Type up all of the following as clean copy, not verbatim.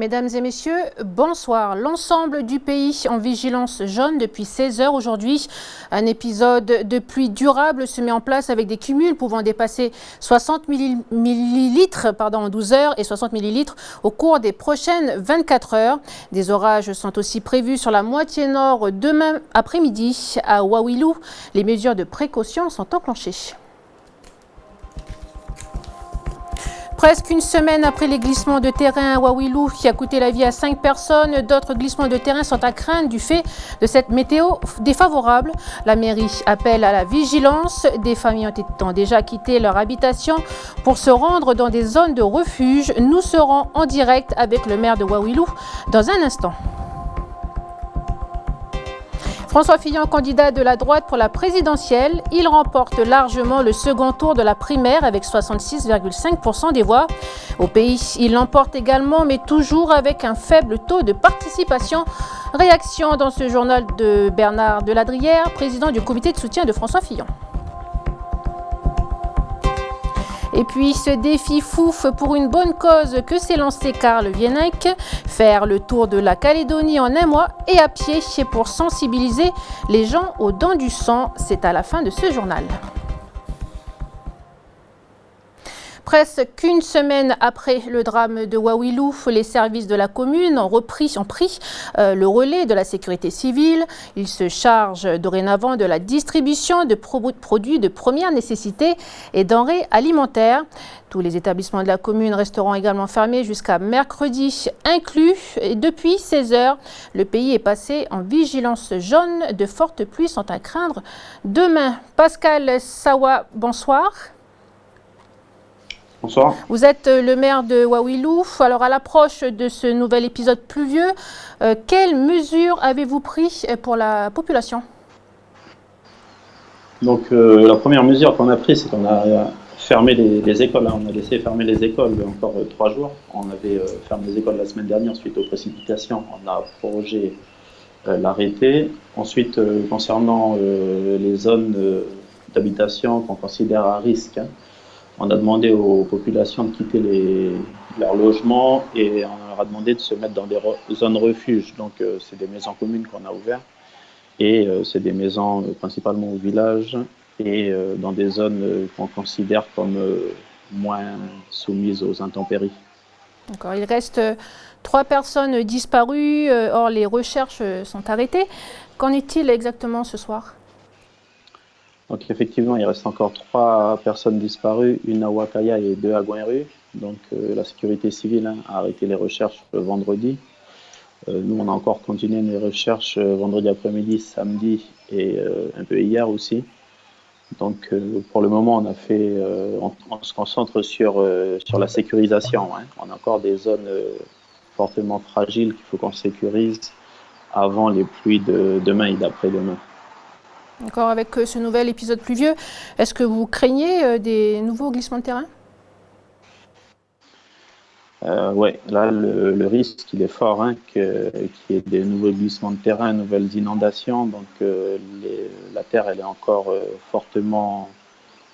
Mesdames et messieurs, bonsoir. L'ensemble du pays en vigilance jaune depuis 16 heures aujourd'hui. Un épisode de pluie durable se met en place avec des cumuls pouvant dépasser 60 millilitres en 12 heures et 60 millilitres au cours des prochaines 24 heures. Des orages sont aussi prévus sur la moitié nord demain après-midi. À Wawilou, les mesures de précaution sont enclenchées. Presque une semaine après les glissements de terrain à Wawilou qui a coûté la vie à 5 personnes, d'autres glissements de terrain sont à craindre du fait de cette météo défavorable. La mairie appelle à la vigilance. Des familles ont déjà quitté leur habitation pour se rendre dans des zones de refuge. Nous serons en direct avec le maire de Wawilou dans un instant. François Fillon, candidat de la droite pour la présidentielle, il remporte largement le second tour de la primaire avec 66,5% des voix. Au pays, il l'emporte également, mais toujours avec un faible taux de participation. Réaction dans ce journal de Bernard Deladrière, président du comité de soutien de François Fillon. Et puis ce défi fouf pour une bonne cause que s'est lancé Karl Vienneck, faire le tour de la Calédonie en un mois et à pied pour sensibiliser les gens aux dons du sang. C'est à la fin de ce journal. Presque une semaine après le drame de Wawilou, les services de la commune ont pris le relais de la sécurité civile. Ils se chargent dorénavant de la distribution de produits de première nécessité et denrées alimentaires. Tous les établissements de la commune resteront également fermés jusqu'à mercredi inclus. Et depuis 16 heures, le pays est passé en vigilance jaune. De fortes pluies sont à craindre demain. Pascal Sawa, bonsoir. Bonsoir. Vous êtes le maire de Wawilou. Alors, à l'approche de ce nouvel épisode pluvieux, quelles mesures avez-vous prises pour la population? Donc, la première mesure qu'on a prise, c'est qu'on a fermé les écoles. On a laissé fermer les écoles encore 3 jours. On avait fermé les écoles la semaine dernière suite aux précipitations. On a prorogé l'arrêté. Ensuite, concernant les zones d'habitation qu'on considère à risque, on a demandé aux populations de quitter leurs logements et on leur a demandé de se mettre dans des zones refuges. Donc, c'est des maisons communes qu'on a ouvertes et c'est des maisons principalement au village et dans des zones qu'on considère comme moins soumises aux intempéries. D'accord. Il reste 3 personnes disparues, or les recherches sont arrêtées. Qu'en est-il exactement ce soir? Donc effectivement, il reste encore 3 personnes disparues, une à Wakaya et 2 à Gouinru. Donc la sécurité civile a arrêté les recherches vendredi. Nous, on a encore continué les recherches vendredi après-midi, samedi et un peu hier aussi. Donc pour le moment, on se concentre sur la sécurisation. On a encore des zones fortement fragiles qu'il faut qu'on sécurise avant les pluies de demain et d'après-demain. D'accord, avec ce nouvel épisode pluvieux, est-ce que vous craignez des nouveaux glissements de terrain? Oui, là, le risque, il est fort, qu'il y ait des nouveaux glissements de terrain, nouvelles inondations. Donc, la terre, elle est encore fortement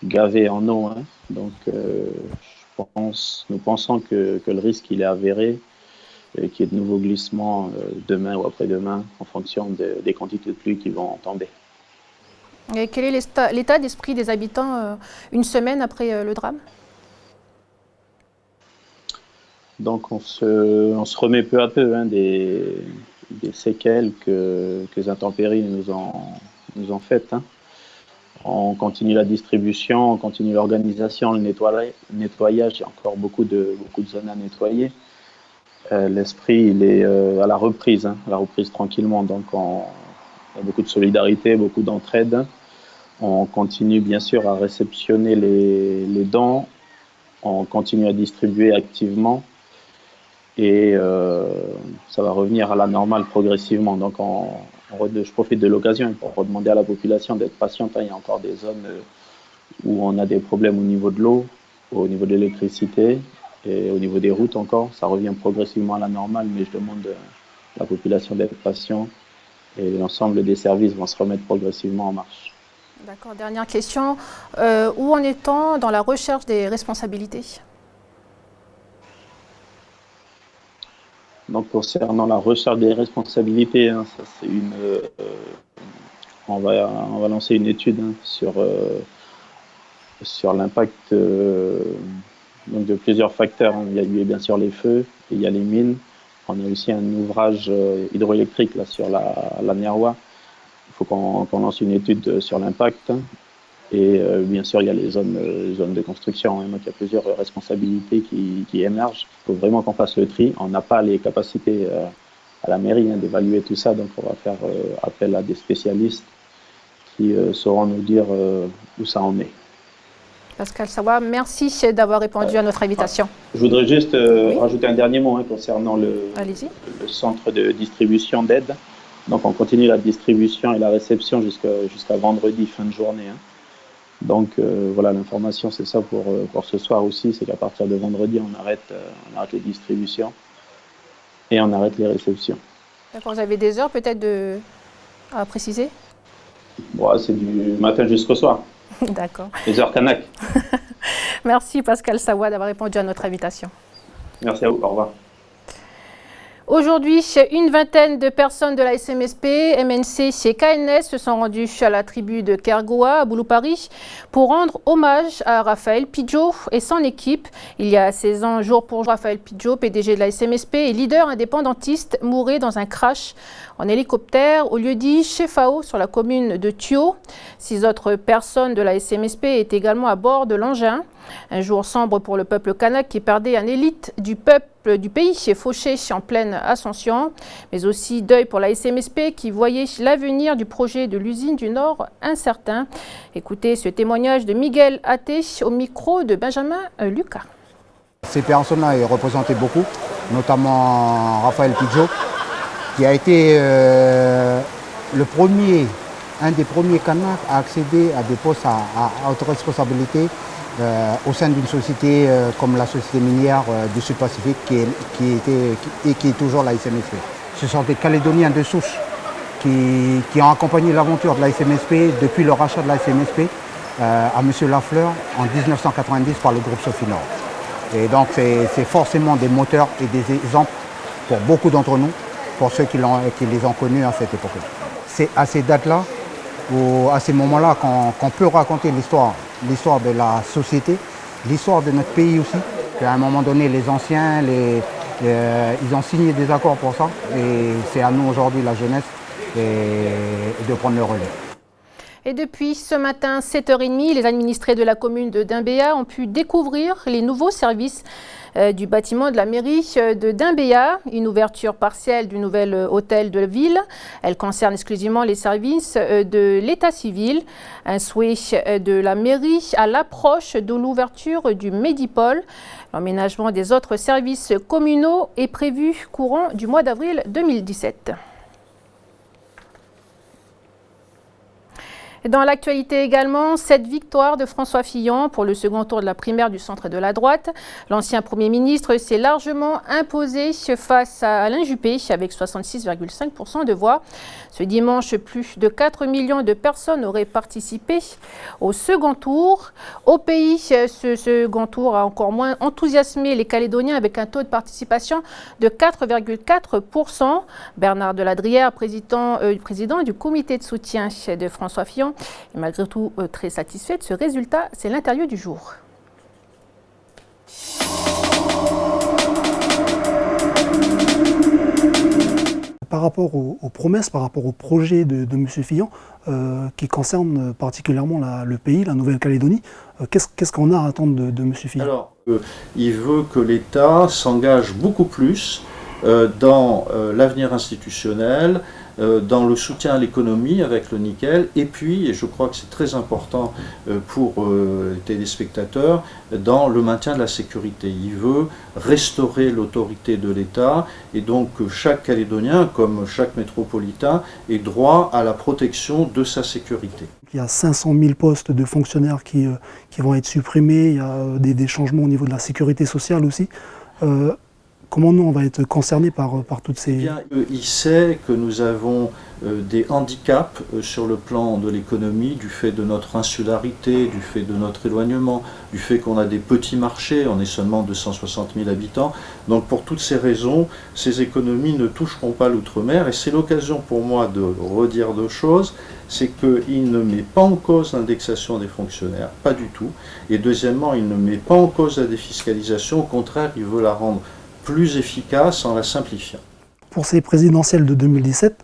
gavée en eau. Donc, nous pensons que le risque, il est avéré, qu'il y ait de nouveaux glissements demain ou après-demain, en fonction des quantités de pluie qui vont tomber. Et quel est l'état d'esprit des habitants une semaine après le drame? Donc on se remet peu à peu des séquelles que les intempéries nous ont faites. On continue la distribution, on continue l'organisation, le nettoyage. Il y a encore beaucoup de zones à nettoyer. L'esprit, il est à la reprise tranquillement. Donc il y a beaucoup de solidarité, beaucoup d'entraide. On continue bien sûr à réceptionner les dons. On continue à distribuer activement. Et ça va revenir à la normale progressivement. Donc je profite de l'occasion pour redemander à la population d'être patiente. Il y a encore des zones où on a des problèmes au niveau de l'eau, au niveau de l'électricité et au niveau des routes encore. Ça revient progressivement à la normale, mais je demande à la population d'être patient et l'ensemble des services vont se remettre progressivement en marche. D'accord, dernière question. Où en est-on dans la recherche des responsabilités? Donc concernant la recharge des responsabilités, hein, ça c'est on va lancer une étude hein, sur l'impact donc de plusieurs facteurs. Il y a eu bien sûr les feux, et il y a les mines. On a aussi un ouvrage hydroélectrique là, sur la Niarwa. Il faut qu'on lance une étude sur l'impact. Et bien sûr, il y a les zones de construction. Donc, il y a plusieurs responsabilités qui émergent. Il faut vraiment qu'on fasse le tri. On n'a pas les capacités à la mairie hein, d'évaluer tout ça. Donc, on va faire appel à des spécialistes qui sauront nous dire où ça en est. Pascal Sawa, merci d'avoir répondu à notre invitation. Je voudrais juste rajouter un dernier mot hein, concernant le centre de distribution d'aide. Donc on continue la distribution et la réception jusqu'à vendredi, fin de journée. Hein. Donc voilà, l'information c'est ça pour ce soir aussi, c'est qu'à partir de vendredi on arrête les distributions et on arrête les réceptions. D'accord, vous avez des heures peut-être à préciser? Bon, c'est du matin jusqu'au soir. D'accord. Les heures Kanak. Merci Pascal Sawa d'avoir répondu à notre invitation. Merci à vous, au revoir. Aujourd'hui, une vingtaine de personnes de la SMSP, MNC et KNS se sont rendues à la tribu de Kergoa, à Bouloupari, pour rendre hommage à Raphaël Pidjo et son équipe. Il y a 16 ans, jour pour jour, Raphaël Pidjo, PDG de la SMSP et leader indépendantiste, mourait dans un crash en hélicoptère au lieu-dit Chefao sur la commune de Thio. 6 autres personnes de la SMSP étaient également à bord de l'engin. Un jour sombre pour le peuple kanak qui perdait un élite du peuple du pays fauché en pleine ascension, mais aussi deuil pour la SMSP qui voyait l'avenir du projet de l'usine du Nord incertain. Écoutez ce témoignage de Miguel Até au micro de Benjamin Lucas. Ces personnes-là représentaient beaucoup, notamment Raphaël Pidjo, qui a été un des premiers Kanaks à accéder à des postes à haute responsabilité au sein d'une société comme la société minière du Sud-Pacifique qui est toujours la SMSP. Ce sont des Calédoniens de souche qui ont accompagné l'aventure de la SMSP depuis le rachat de la SMSP à M. Lafleur en 1990 par le groupe Sofinor. Et donc c'est forcément des moteurs et des exemples pour beaucoup d'entre nous, pour ceux qui les ont connus à cette époque-là. C'est à ces dates-là, ou à ces moments-là, qu'on peut raconter l'histoire de la société, l'histoire de notre pays aussi. Qu'à un moment donné, les anciens, ils ont signé des accords pour ça. Et c'est à nous aujourd'hui, la jeunesse, de prendre le relais. Et depuis ce matin, 7h30, les administrés de la commune de Dimbéa ont pu découvrir les nouveaux services du bâtiment de la mairie de Dimbéa, une ouverture partielle du nouvel hôtel de ville. Elle concerne exclusivement les services de l'état civil. Un souhait de la mairie à l'approche de l'ouverture du Médipôle. L'emménagement des autres services communaux est prévu courant du mois d'avril 2017. Dans l'actualité également, cette victoire de François Fillon pour le second tour de la primaire du centre de la droite. L'ancien Premier ministre s'est largement imposé face à Alain Juppé avec 66,5% de voix. Ce dimanche, plus de 4 millions de personnes auraient participé au second tour. Au pays, ce second tour a encore moins enthousiasmé les Calédoniens avec un taux de participation de 4,4%. Bernard Deladrière, président du comité de soutien de François Fillon, est malgré tout très satisfait de ce résultat. C'est l'interview du jour. Par rapport aux promesses, par rapport au projet de M. Fillon, qui concerne particulièrement le pays, la Nouvelle-Calédonie, qu'est-ce qu'on a à attendre de M. Fillon? Alors, il veut que l'État s'engage beaucoup plus dans l'avenir institutionnel, dans le soutien à l'économie avec le nickel, et puis, et je crois que c'est très important pour les téléspectateurs, dans le maintien de la sécurité. Il veut restaurer l'autorité de l'État, et donc chaque Calédonien, comme chaque métropolitain, ait droit à la protection de sa sécurité. Il y a 500 000 postes de fonctionnaires qui vont être supprimés, il y a des changements au niveau de la sécurité sociale aussi. comment nous on va être concernés par toutes ces... Bien, il sait que nous avons des handicaps sur le plan de l'économie, du fait de notre insularité, du fait de notre éloignement, du fait qu'on a des petits marchés, on est seulement 260 000 habitants. Donc pour toutes ces raisons, ces économies ne toucheront pas l'outre-mer, et c'est l'occasion pour moi de redire deux choses. C'est qu'il ne met pas en cause l'indexation des fonctionnaires, pas du tout. Et deuxièmement, il ne met pas en cause la défiscalisation, au contraire, il veut la rendre plus efficace en la simplifiant. Pour ces présidentielles de 2017,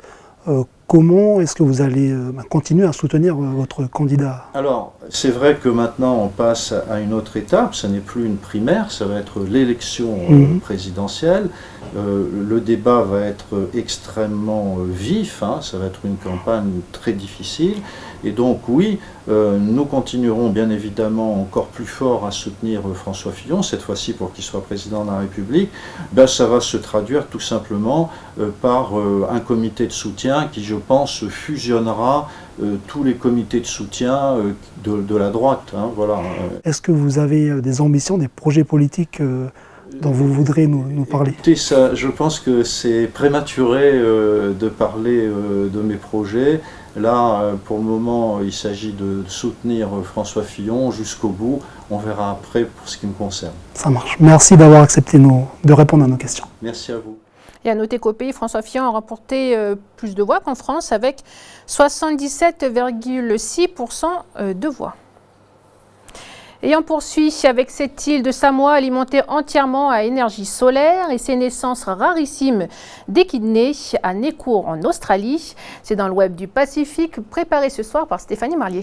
comment est-ce que vous allez continuer à soutenir votre candidat? Alors, c'est vrai que maintenant on passe à une autre étape, ce n'est plus une primaire, ça va être l'élection présidentielle. Le débat va être extrêmement vif, hein, ça va être une campagne très difficile. Et donc oui, nous continuerons bien évidemment encore plus fort à soutenir François Fillon, cette fois-ci pour qu'il soit président de la République. Ben, ça va se traduire tout simplement par un comité de soutien qui, je pense, fusionnera tous les comités de soutien de la droite. Hein, voilà. Est-ce que vous avez des ambitions, des projets politiques dont vous voudrez nous parler? Écoutez, ça, je pense que c'est prématuré de parler de mes projets. Là, pour le moment, il s'agit de soutenir François Fillon jusqu'au bout. On verra après pour ce qui me concerne. Ça marche. Merci d'avoir accepté de répondre à nos questions. Merci à vous. Et à noter qu'au pays, François Fillon a remporté plus de voix qu'en France avec 77,6% de voix. Et on poursuit avec cette île de Samoa alimentée entièrement à énergie solaire et ses naissances rarissimes d'échidnés à Nécourt en Australie. C'est dans le web du Pacifique, préparé ce soir par Stéphanie Marlier.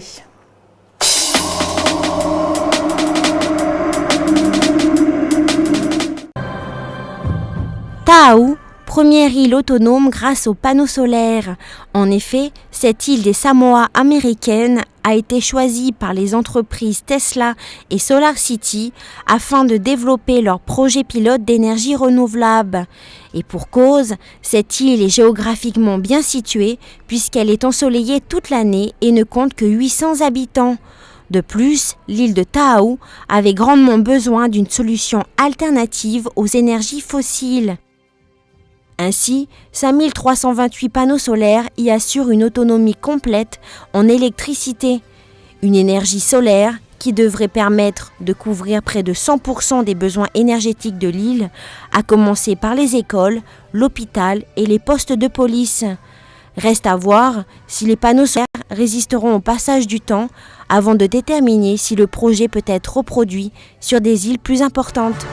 Taou, première île autonome grâce aux panneaux solaires. En effet, cette île des Samoa américaines a été choisie par les entreprises Tesla et SolarCity afin de développer leur projet pilote d'énergie renouvelable. Et pour cause, cette île est géographiquement bien située puisqu'elle est ensoleillée toute l'année et ne compte que 800 habitants. De plus, l'île de Taou avait grandement besoin d'une solution alternative aux énergies fossiles. Ainsi, 5328 panneaux solaires y assurent une autonomie complète en électricité. Une énergie solaire qui devrait permettre de couvrir près de 100% des besoins énergétiques de l'île, à commencer par les écoles, l'hôpital et les postes de police. Reste à voir si les panneaux solaires résisteront au passage du temps avant de déterminer si le projet peut être reproduit sur des îles plus importantes.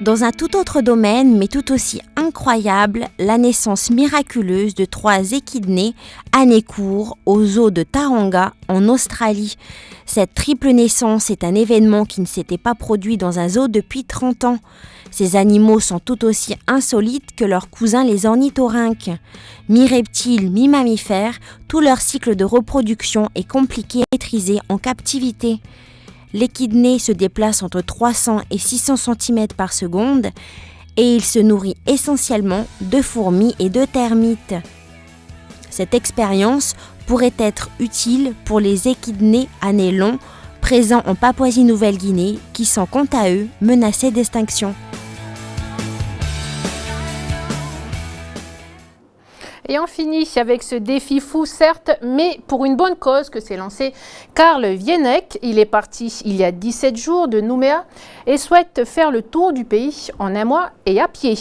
Dans un tout autre domaine, mais tout aussi incroyable, la naissance miraculeuse de 3 échidnés à Nécourt, aux eaux de Tauranga, en Australie. Cette triple naissance est un événement qui ne s'était pas produit dans un zoo depuis 30 ans. Ces animaux sont tout aussi insolites que leurs cousins les ornithorynques. Mi-reptiles, mi-mammifères, tout leur cycle de reproduction est compliqué à maîtriser en captivité. L'échidné se déplace entre 300 et 600 cm par seconde et il se nourrit essentiellement de fourmis et de termites. Cette expérience pourrait être utile pour les échidnés à nez long présents en Papouasie-Nouvelle-Guinée qui sont quant à eux menacés d'extinction. Et on finit avec ce défi fou, certes, mais pour une bonne cause que s'est lancé Karl Wienek. Il est parti il y a 17 jours de Nouméa et souhaite faire le tour du pays en un mois et à pied.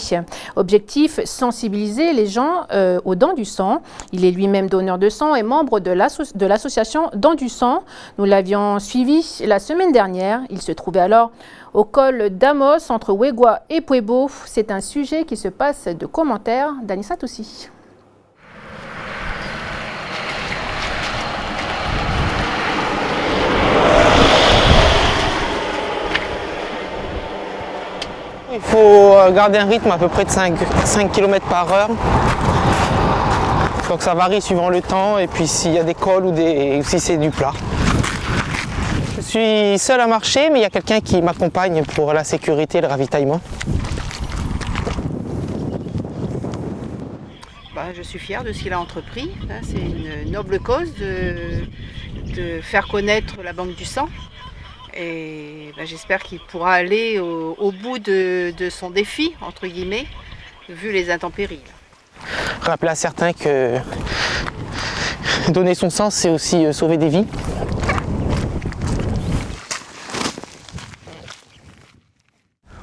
Objectif, sensibiliser les gens aux dons du sang. Il est lui-même donneur de sang et membre de l'association Dons du sang. Nous l'avions suivi la semaine dernière. Il se trouvait alors au col d'Amos entre Wegwa et Puebo. C'est un sujet qui se passe de commentaires d'Anissa Toussi. Il faut garder un rythme à peu près de 5 km par heure. Donc ça varie suivant le temps et puis s'il y a des cols ou si c'est du plat. Je suis seul à marcher mais il y a quelqu'un qui m'accompagne pour la sécurité et le ravitaillement. Je suis fière de ce qu'il a entrepris. C'est une noble cause de faire connaître la banque du sang. Et j'espère qu'il pourra aller au bout de son défi, entre guillemets, vu les intempéries. Rappeler à certains que donner son sens, c'est aussi sauver des vies.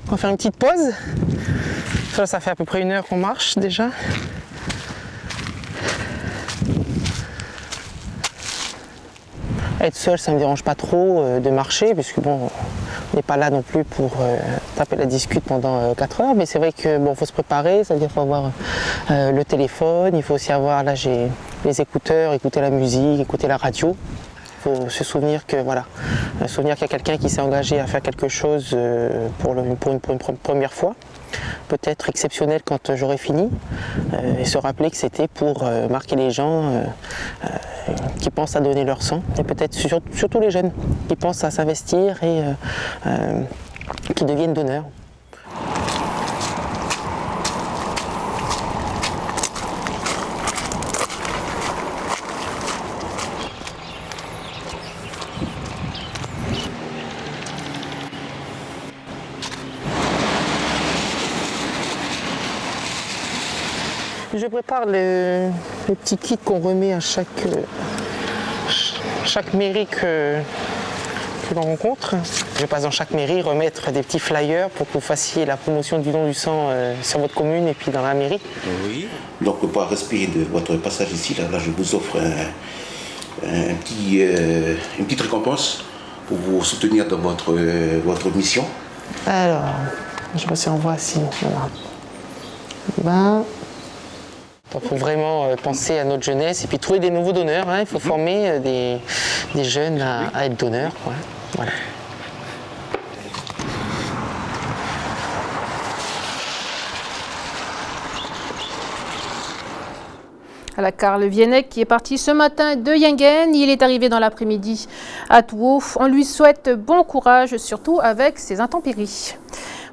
On va faire une petite pause. Ça fait à peu près 1 heure qu'on marche déjà. Être seul, ça ne me dérange pas trop de marcher, puisque bon, on n'est pas là non plus pour taper la discute pendant 4 heures, mais c'est vrai que bon, faut se préparer, c'est-à-dire qu'il faut avoir le téléphone, il faut aussi avoir, là j'ai les écouteurs, écouter la musique, écouter la radio. Il faut se souvenir que voilà, souvenir qu'il y a quelqu'un qui s'est engagé à faire quelque chose pour une première fois, peut-être exceptionnel quand j'aurai fini, et se rappeler que c'était pour marquer les gens qui pensent à donner leur sang, et peut-être surtout les jeunes qui pensent à s'investir et qui deviennent donneurs. Je prépare les petits kits qu'on remet à chaque mairie que l'on rencontre. Je passe dans chaque mairie remettre des petits flyers pour que vous fassiez la promotion du don du sang sur votre commune et puis dans la mairie. Oui, donc pour respect de votre passage ici, là je vous offre une petite récompense pour vous soutenir dans votre mission. Alors, je sais pas si on voit ici. Voilà. Il faut vraiment penser à notre jeunesse et puis trouver des nouveaux donneurs. Hein. Il faut former des jeunes à être donneurs. Ouais. Voilà. Voilà, Karl Wienek qui est parti ce matin de Yingen. Il est arrivé dans l'après-midi à Touo. On lui souhaite bon courage, surtout avec ces intempéries.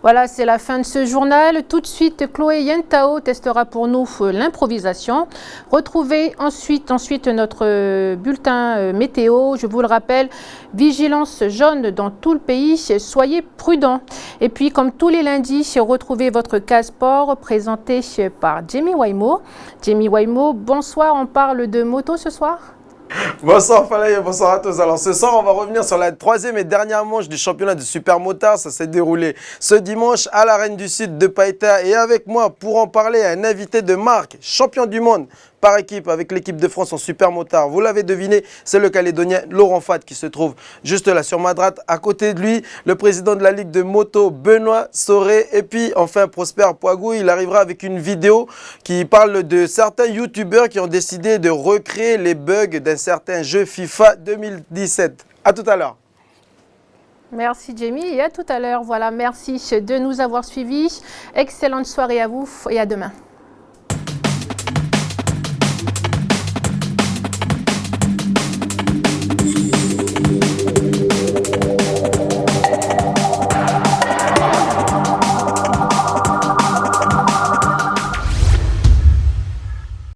Voilà, c'est la fin de ce journal. Tout de suite, Chloé Yentao testera pour nous l'improvisation. Retrouvez ensuite notre bulletin météo. Je vous le rappelle, vigilance jaune dans tout le pays. Soyez prudents. Et puis, comme tous les lundis, retrouvez votre case sport présenté par Jamie Waimo. Jamie Waimo, bonsoir. On parle de moto ce soir ? Bonsoir Falaye, bonsoir à tous. Alors ce soir, on va revenir sur la 3e et dernière manche du championnat de super motard. Ça s'est déroulé ce dimanche à l'Arène du Sud de Païta. Et avec moi, pour en parler, un invité de marque, champion du monde par équipe avec l'équipe de France en super motard. Vous l'avez deviné, c'est le Calédonien Laurent Fat qui se trouve juste là sur ma droite. À côté de lui, le président de la Ligue de moto, Benoît Soré. Et puis enfin, Prosper Poigou. Il arrivera avec une vidéo qui parle de certains youtubeurs qui ont décidé de recréer les bugs d'un certain jeu FIFA 2017. À tout à l'heure. Merci Jamie et à tout à l'heure. Voilà, merci de nous avoir suivis. Excellente soirée à vous et à demain.